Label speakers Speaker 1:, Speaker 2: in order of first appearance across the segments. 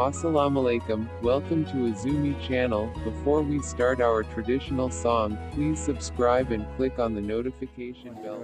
Speaker 1: Assalamualaikum, welcome to Azumi channel. Before we start our traditional song, please subscribe and click on the notification bell.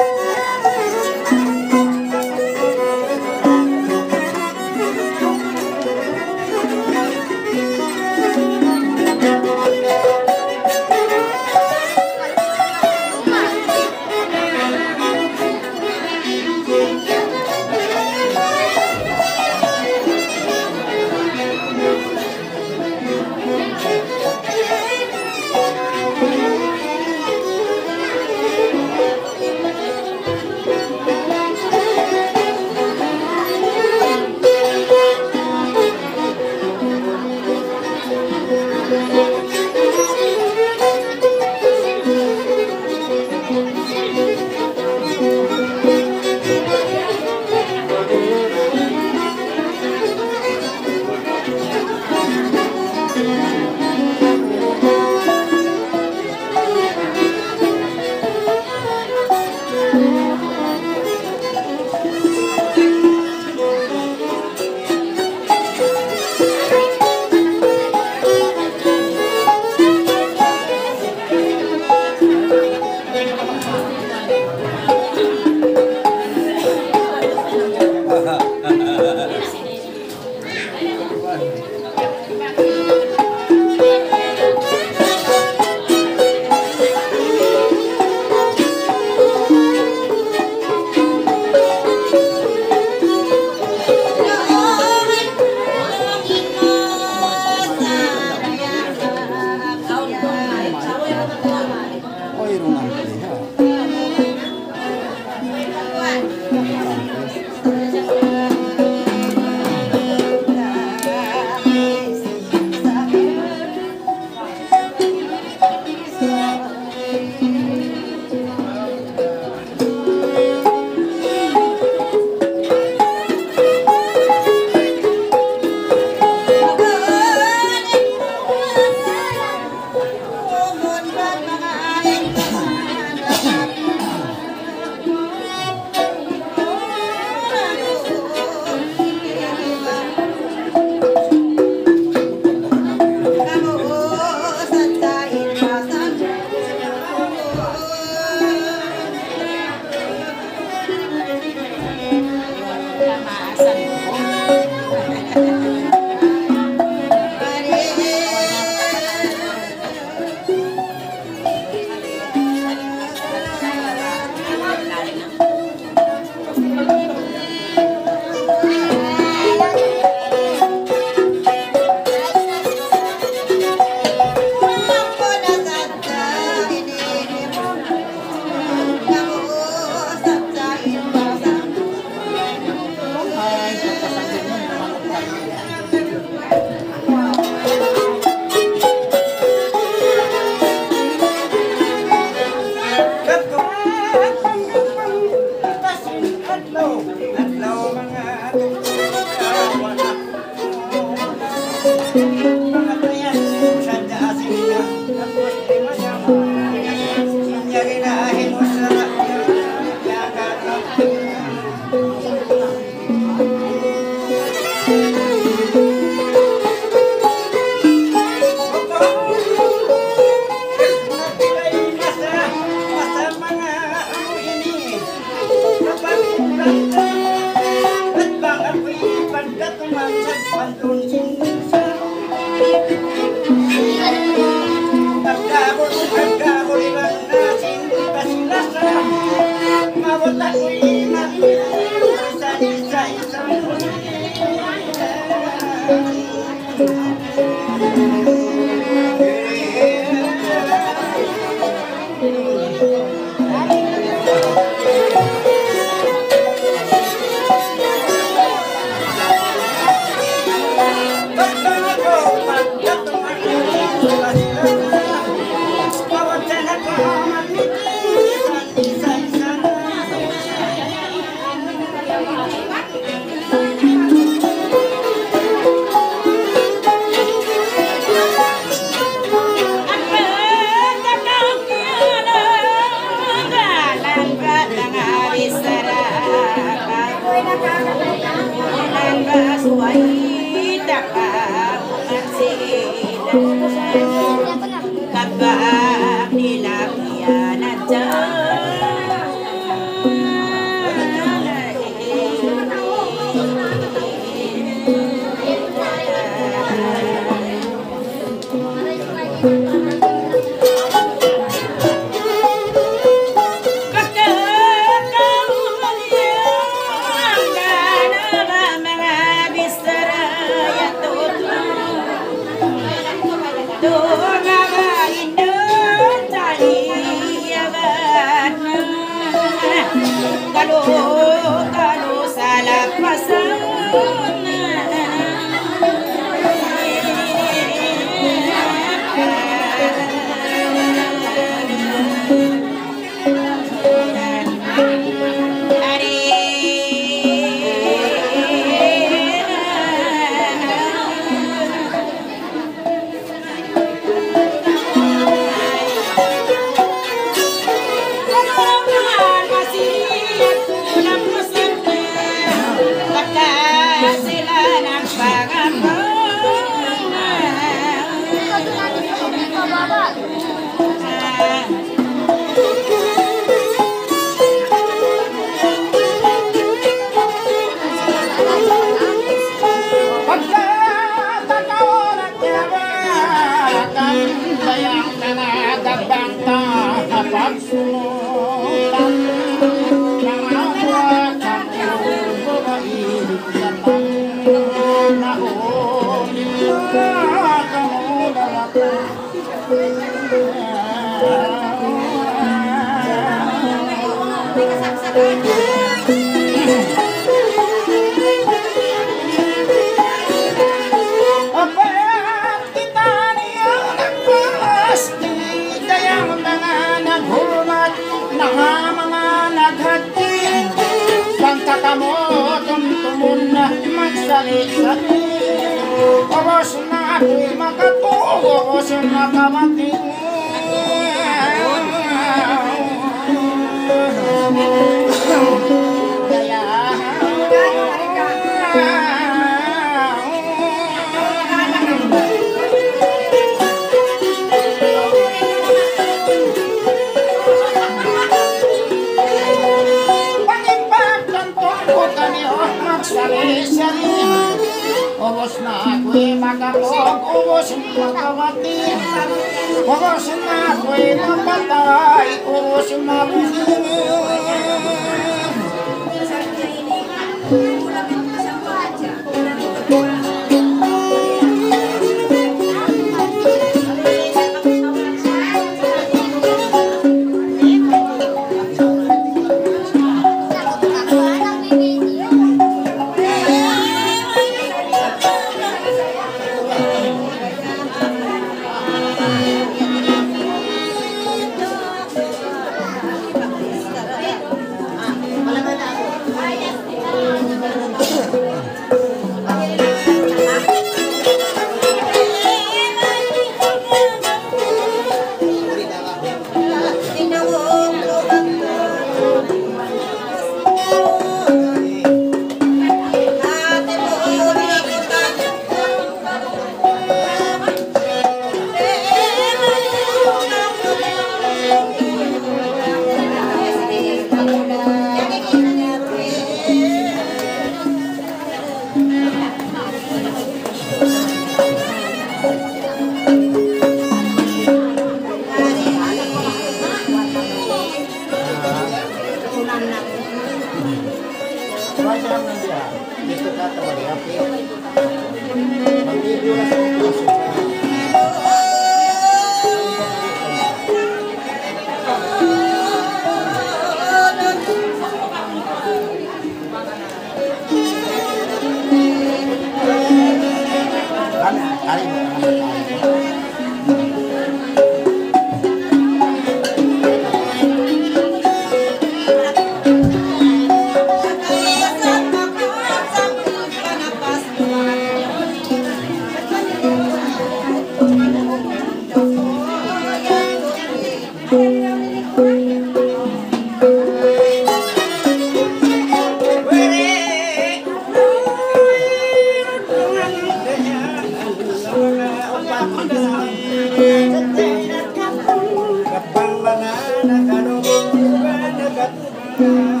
Speaker 2: dayang mga nakadungog ba nakatuhan.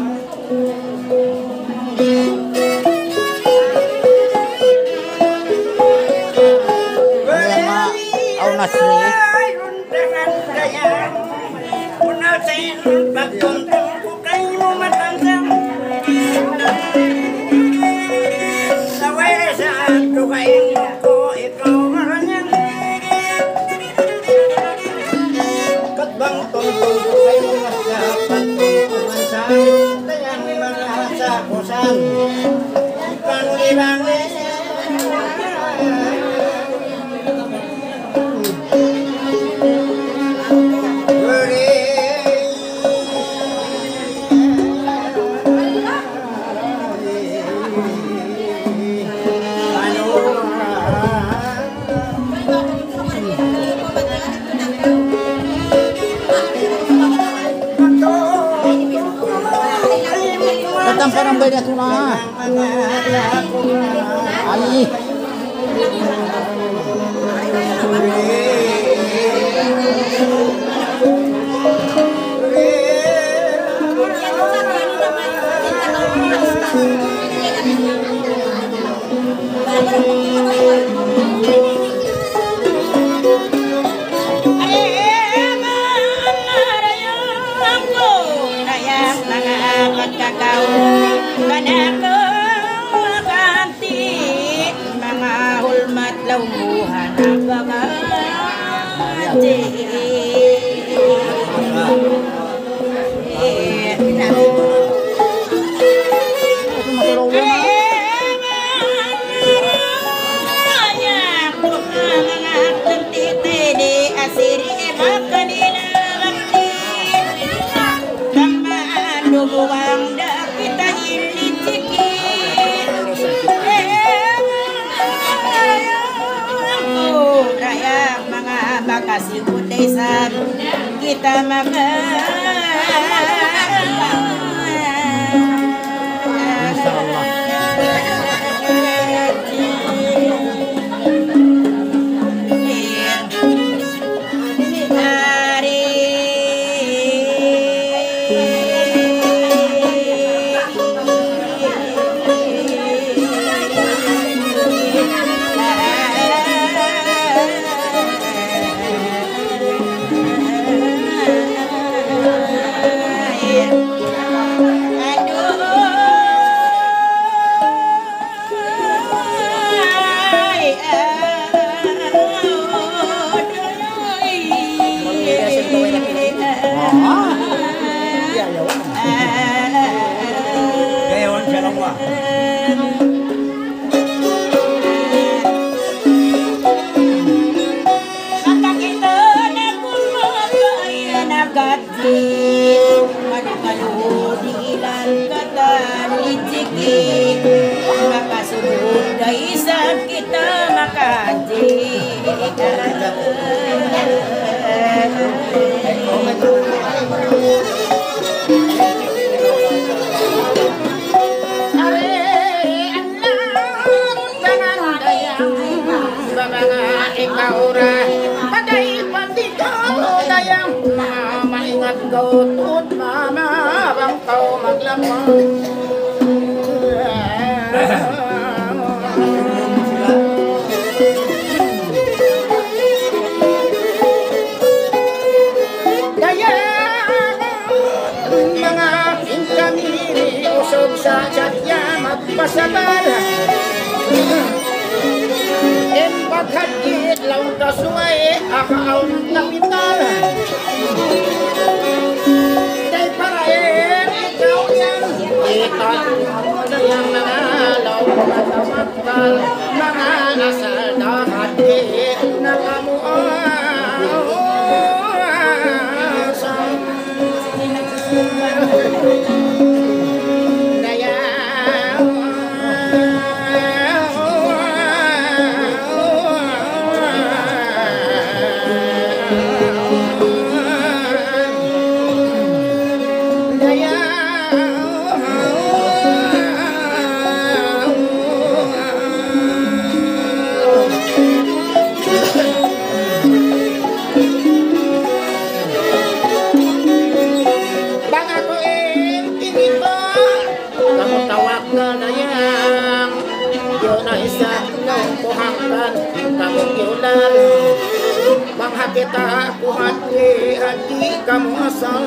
Speaker 2: Rundangan dayang unasin pagtuntong ko kay mo matandang saway sa tukain ko ikaw maranyang katbang tuntong ko kay mo masya pagtuntungan sa dayang mga sa kusan panglibang
Speaker 3: Datang parang bayar tu na. Ali.
Speaker 4: Kasih kudesan kita makan.
Speaker 2: kuhakan kamu kiulan bangha kita aku hati kamu asal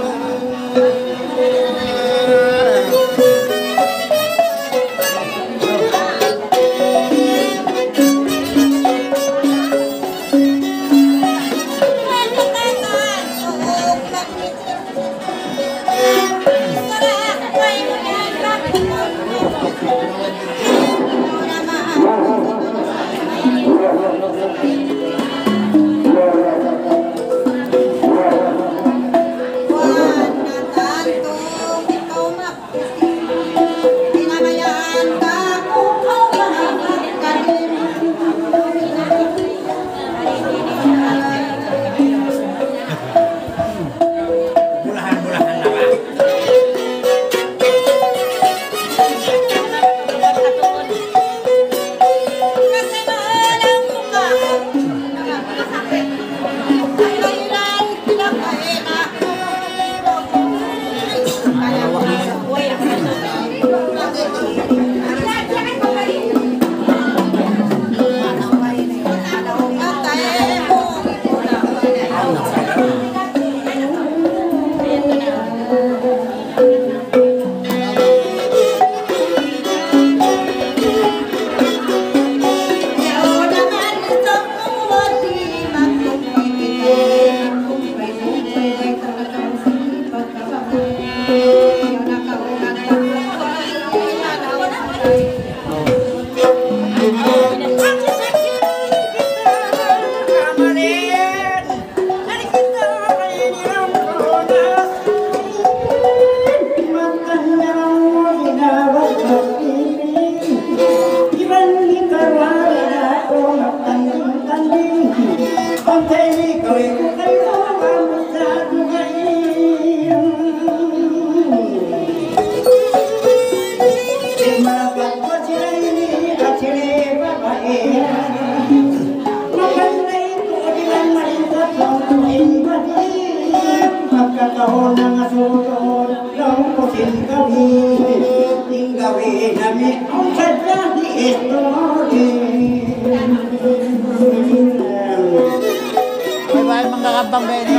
Speaker 3: Bye-bye manggagabang bene.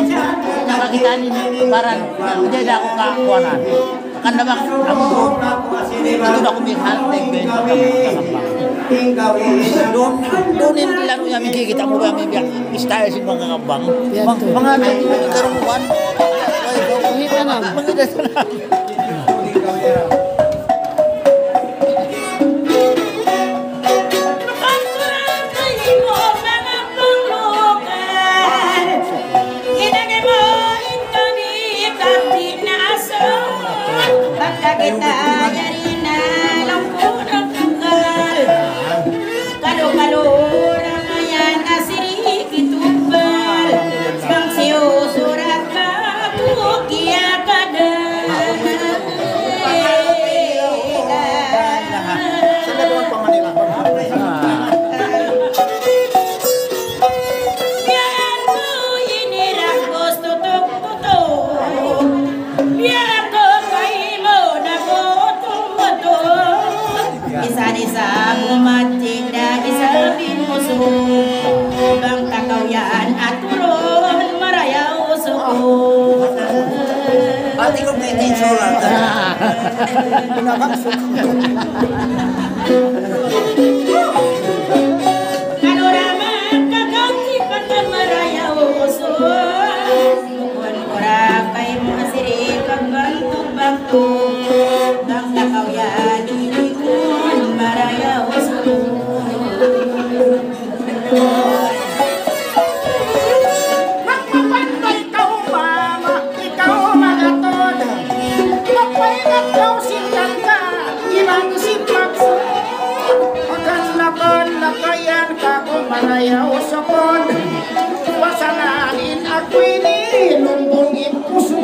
Speaker 3: Nakakita ni parang hindi ako kakuanan. Akan naman ako ito na kumihan bene doon nila no yami kikita mo kami biyak style sin mga kabang. Mga karuan. Kita na. Mangita na.
Speaker 4: Kita yarina lampunan tunggal kado-kado ramayan asiri kitubal bang siu surat katu kia kada biarku ini ragus tutup biar isa-isa bumacing dan isa binusuh bang kakauyan at turun marayaw suku
Speaker 2: ati ko pwede solar
Speaker 4: kalau ramah kakauti patah marayaw suku bukan orang kay masiri pagbantu-bantu bang kakauyan marayaw suku
Speaker 2: Marayaw sokon wasananin aku ini lumbungin puso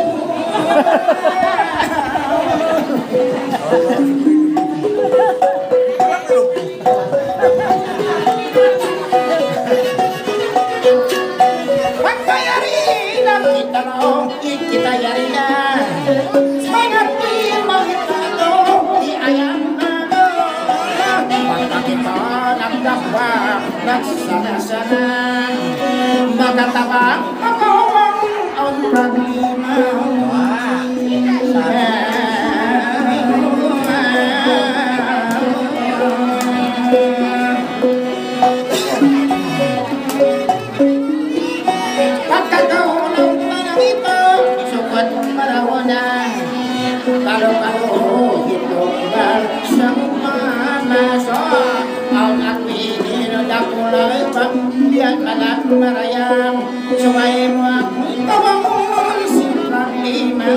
Speaker 2: kita yari na semangat di kita di ayam kita nagdakwa
Speaker 3: magsama-sama makatabang pagawang ang problema. Pagkataon ng ito, sukat marawanan. Kalau hidup bersama masa ang akwinin dakulay pagbiyak alat marayang supaya mo ako itabangon silang lima.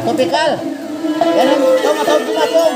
Speaker 3: Topikal, yan ang tumatong.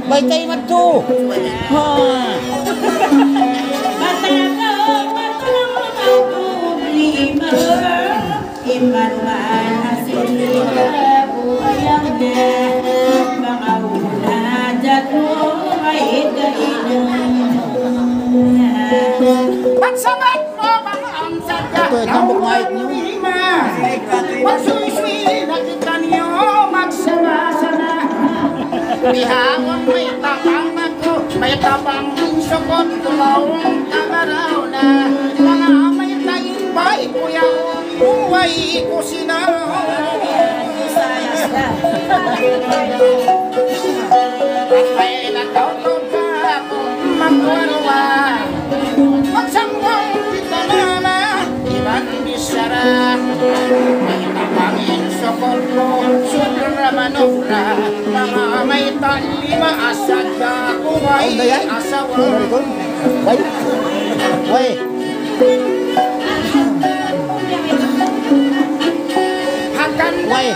Speaker 3: Baik kayo matu.
Speaker 2: Pagsangat mo mga amsat ka.
Speaker 3: Ito, tambok mic niyo.
Speaker 2: Pagsuiswi, nakita niyo magsama-sama. Bihangon may tabang ako, may tabang sukot tulawang kamaraw na. Mga may tayong bay, kuya, buhay ko sinaw. At may nagtautog ka ako, magwarwa. Magsangwang kita mama, ibang bisara. May tabangin sukot ko, sudra manobra. Mga may talima asad ka, kuhay asawa.
Speaker 3: Wait. Why?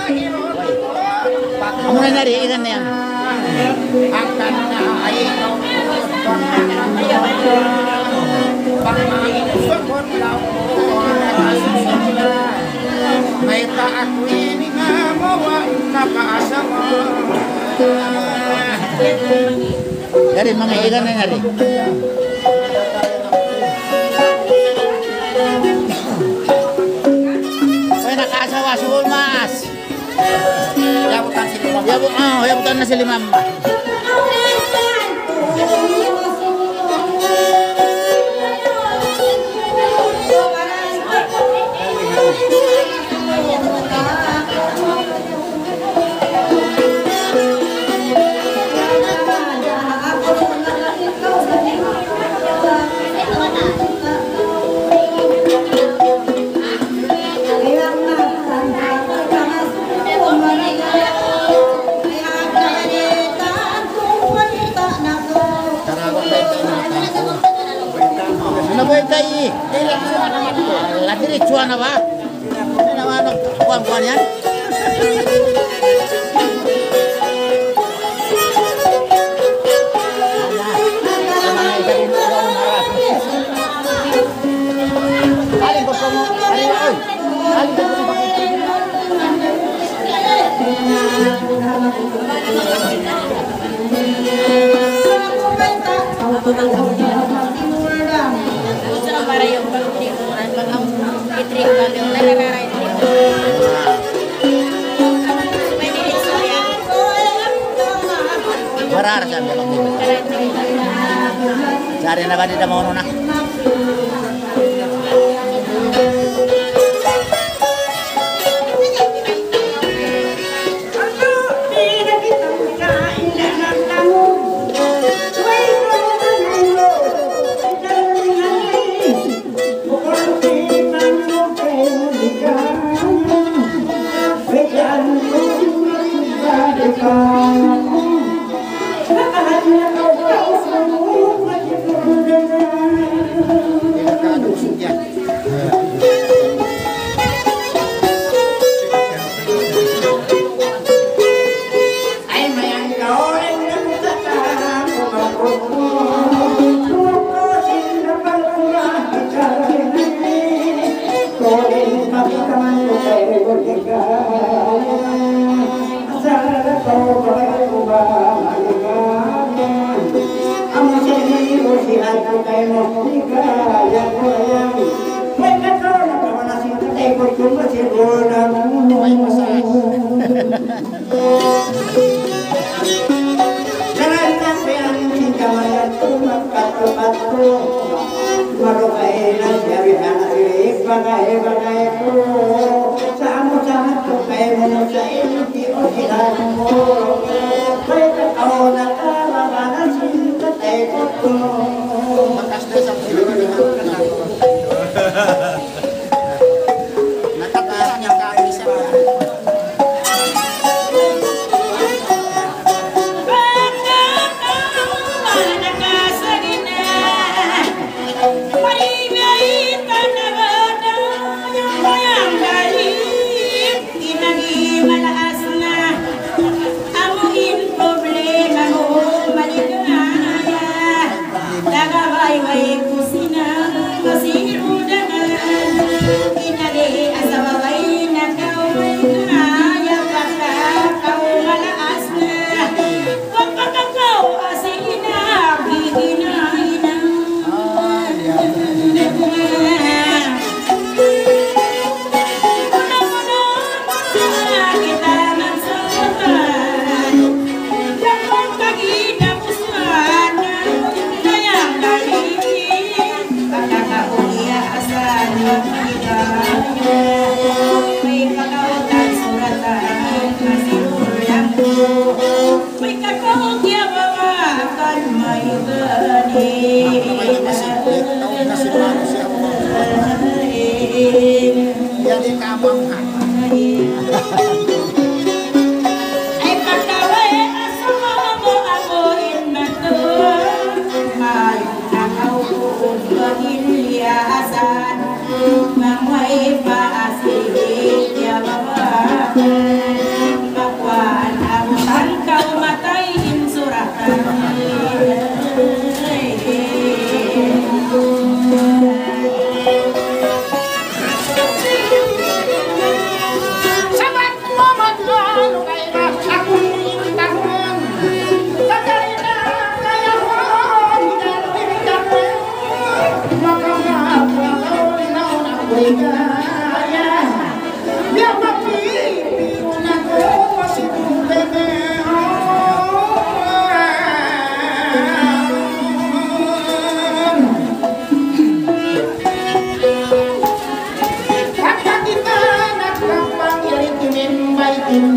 Speaker 3: Kamu na nari, ikan na yan.
Speaker 2: Akan na ay pangmainusokon lang may taakwi ni nga mawa nakaasama.
Speaker 3: Dari, mga ikan na nari. Why, nakaasawa, suhol mas.
Speaker 2: Yabutan si Limam.
Speaker 3: Yabutan na si Limam. Nabuhay diretsuan na ba? Ano naman kuwan-kuwan yan? Alin ko mo? Alin ko? Alin ko mo?
Speaker 4: Para yung pagtikuran, itrik ba yung nalalaray dito.
Speaker 3: Marar sa dalam dito. Cari na ba dito mo na?
Speaker 2: Natakarang yang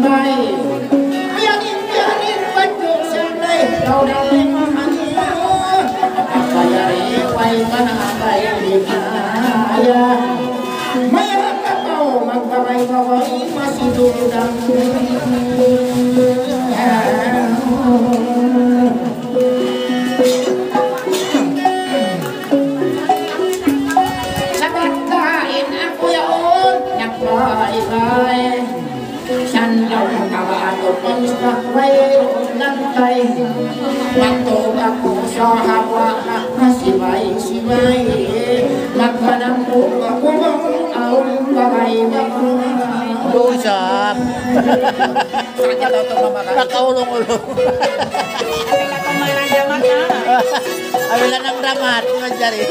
Speaker 2: Biarin baju sampai kau datang hanya bayari waikan abai di kaya Maya kau magpapay-paway masih dudang Sabagkain ako yaon nagbay-bay Sandaw kawato pangsakway lantay Matog ako sa hawa Masibay-sibay Magpanampo ako Aon babay-babay
Speaker 3: Usap.
Speaker 2: Sakit daw itong mamakan
Speaker 3: Nakaulong-ulong.
Speaker 4: Kapila kong marandamat na.
Speaker 3: Abila ng ramat. Nandiyan eh.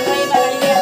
Speaker 4: May marandamat.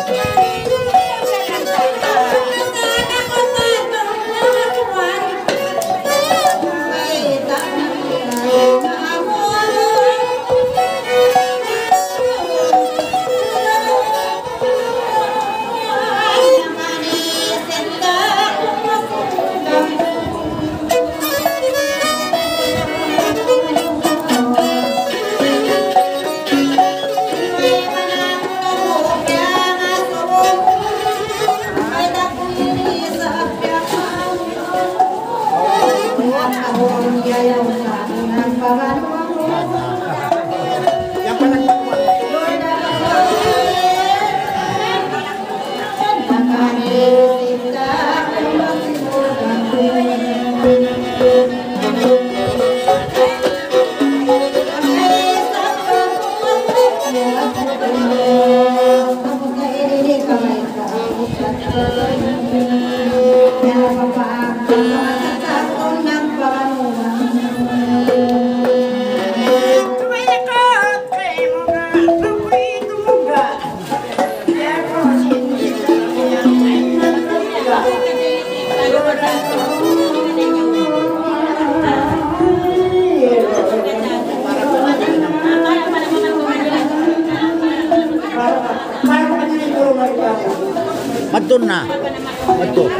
Speaker 3: Madun na. Madun.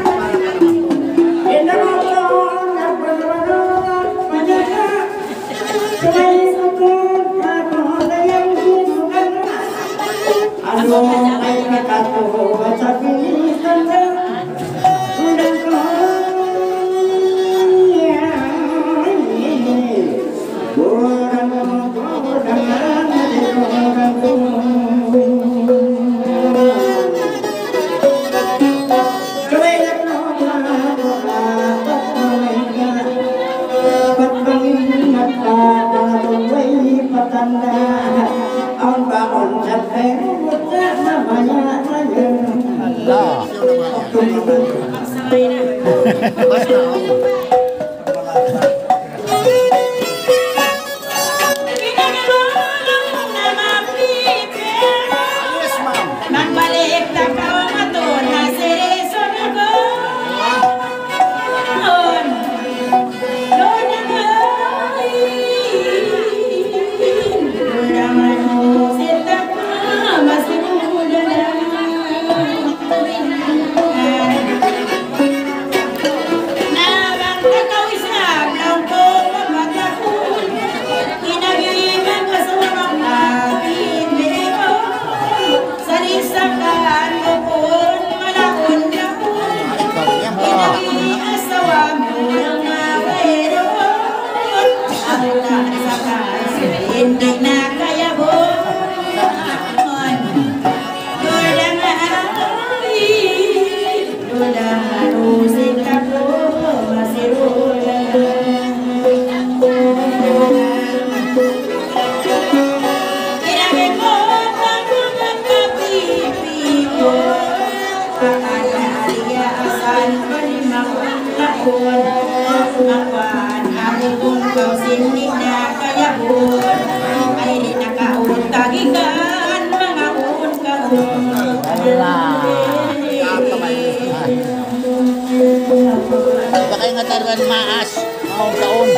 Speaker 3: Baka yung ngataruan maas. Maong taon.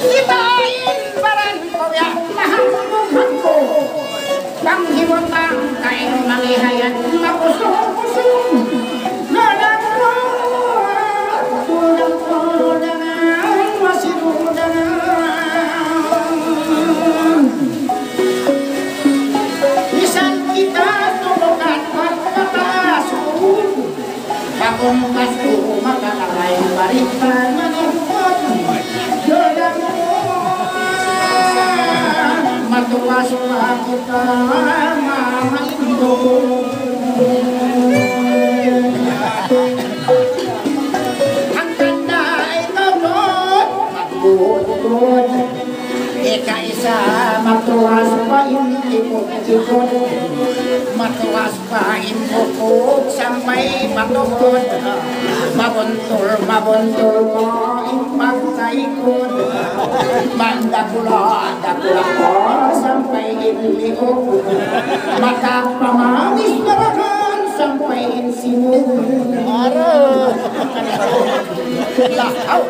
Speaker 2: Ibain paran pawya mahal ko Bang hiwatang kain mangihayan Mapusong-pusong Nadang mo Tulang Barisan manungkot Dodak matuwas pa kita Mama Indo ang tanda ay tawag magbukod ika isa matuwas pa imukod matuwas pa imukod sampai matukod mabuntul ko ipagkaikod mandakula ko sampai imlikod mata pamamis narakan sampai insimod
Speaker 3: Aduh.
Speaker 2: Lahau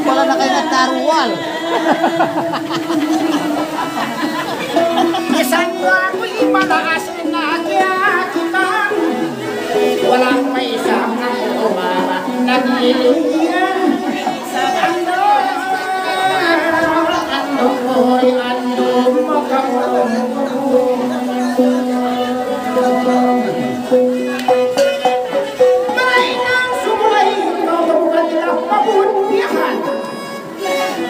Speaker 3: Wala na kayo nagtaruwal.
Speaker 2: Isang ako imalakas na kita walang may isang umama nagliliyan sa ando ko'y ando makakulong may nang sumay nautukan nila mabuntihan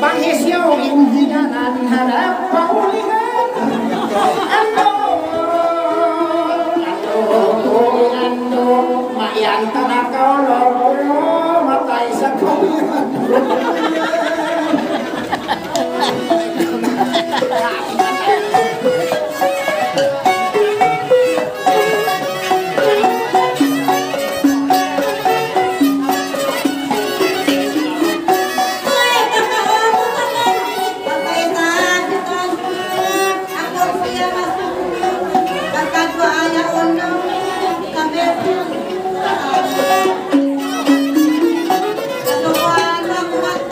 Speaker 2: bangis yung hindi na nanharap paulingan ando yang tanah kau matai sakauyan
Speaker 5: Ano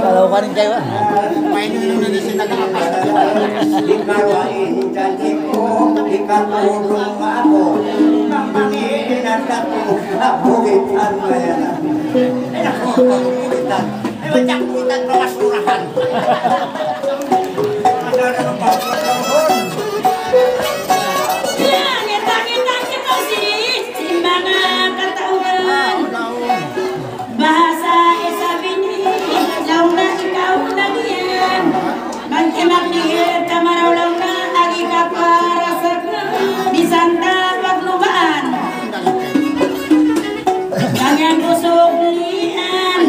Speaker 3: Kalau kanin kayo, main di Indonesia nagkakapas.
Speaker 2: Ikawain janjiku, ikatulong ako. Mamangin at ako, nabugitan mo yan. Ay ako, nabugitan. Ay wajak bugitan pawasurahan. Madara ng pawasurahan.
Speaker 5: Ngeta-ngeta kita si mga katauhan. Bahasa Esabini, launa ikaw lang yan. Magkimak ni kamaraw launa, agi ka para sa bisanta paglubaan. Ganyan busog lian,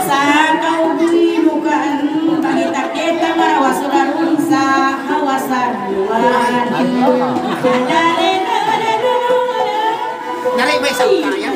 Speaker 5: sa kaubilukan, pagitak-kita marawas ularun sa kawasan luan.
Speaker 3: Nari may isang kaya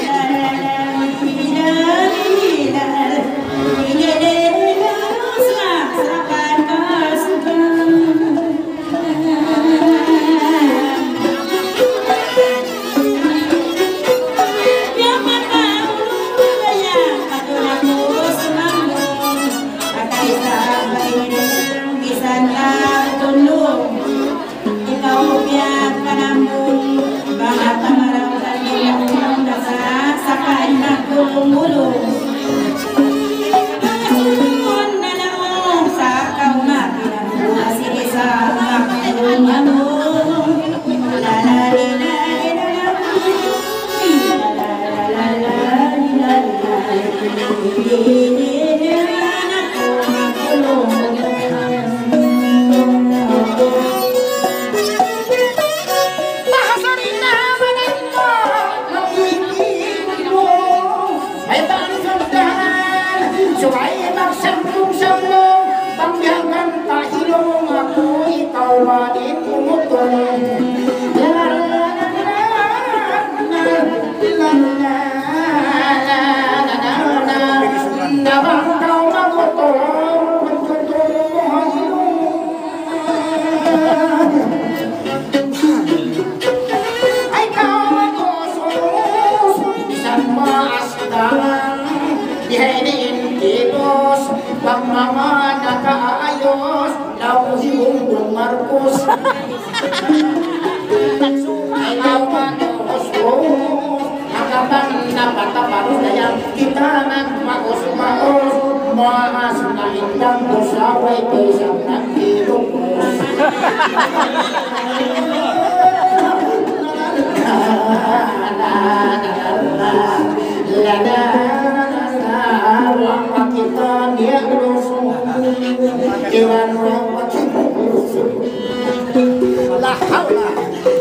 Speaker 3: lah haula,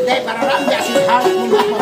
Speaker 3: deh para raja sih harus